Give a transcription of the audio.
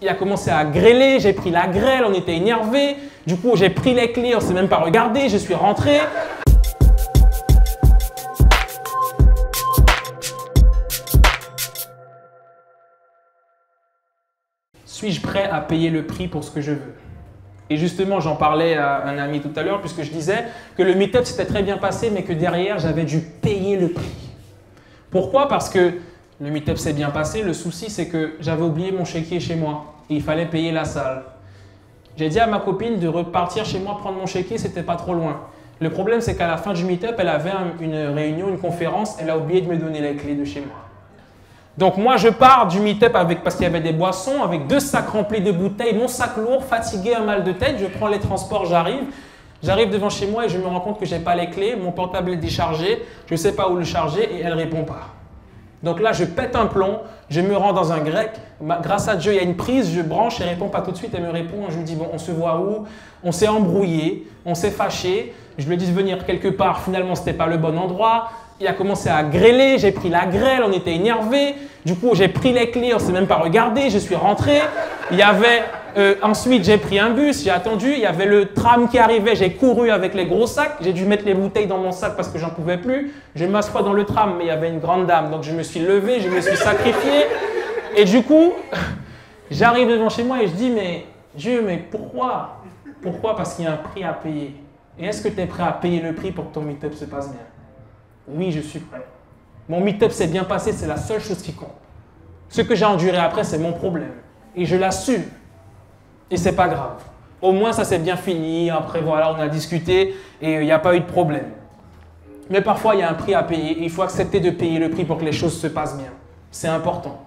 Il a commencé à grêler, j'ai pris la grêle, on était énervés. Du coup, j'ai pris les clés, on ne s'est même pas regardé, je suis rentré. Suis-je prêt à payer le prix pour ce que je veux? Et justement, j'en parlais à un ami tout à l'heure, puisque je disais que le meet-up s'était très bien passé, mais que derrière, j'avais dû payer le prix. Pourquoi? Parce que le meet-up s'est bien passé, le souci c'est que j'avais oublié mon chéquier chez moi et il fallait payer la salle. J'ai dit à ma copine de repartir chez moi prendre mon chéquier, c'était pas trop loin. Le problème c'est qu'à la fin du meet-up, elle avait une réunion, une conférence, elle a oublié de me donner les clés de chez moi. Donc moi je pars du meet-up parce qu'il y avait des boissons, avec 2 sacs remplis de bouteilles, mon sac lourd, fatigué, un mal de tête, je prends les transports, j'arrive devant chez moi et je me rends compte que j'ai pas les clés, mon portable est déchargé, je ne sais pas où le charger et elle répond pas. Donc là, je pète un plomb, je me rends dans un grec. Grâce à Dieu, il y a une prise, je branche, elle ne répond pas tout de suite, elle me répond. Je lui dis, bon, on se voit où? On s'est embrouillé, on s'est fâché. Je lui ai dit de venir quelque part, finalement, ce n'était pas le bon endroit. Il a commencé à grêler, j'ai pris la grêle, on était énervés. Du coup, j'ai pris les clés, on ne s'est même pas regardé, je suis rentré. Il y avait, ensuite, j'ai pris un bus, j'ai attendu. Il y avait le tram qui arrivait, j'ai couru avec les gros sacs. J'ai dû mettre les bouteilles dans mon sac parce que j'en pouvais plus. Je m'assois dans le tram, mais il y avait une grande dame. Donc, je me suis levé, je me suis sacrifié. Et du coup, j'arrive devant chez moi et je dis, mais Dieu, mais pourquoi? Pourquoi? Parce qu'il y a un prix à payer. Et est-ce que tu es prêt à payer le prix pour que ton meet-up se passe bien? Oui, je suis prêt. Mon meet-up s'est bien passé, c'est la seule chose qui compte. Ce que j'ai enduré après, c'est mon problème. Et je l'assume. Et c'est pas grave. Au moins, ça s'est bien fini. Après, voilà, on a discuté et il n'y a pas eu de problème. Mais parfois, il y a un prix à payer et il faut accepter de payer le prix pour que les choses se passent bien. C'est important.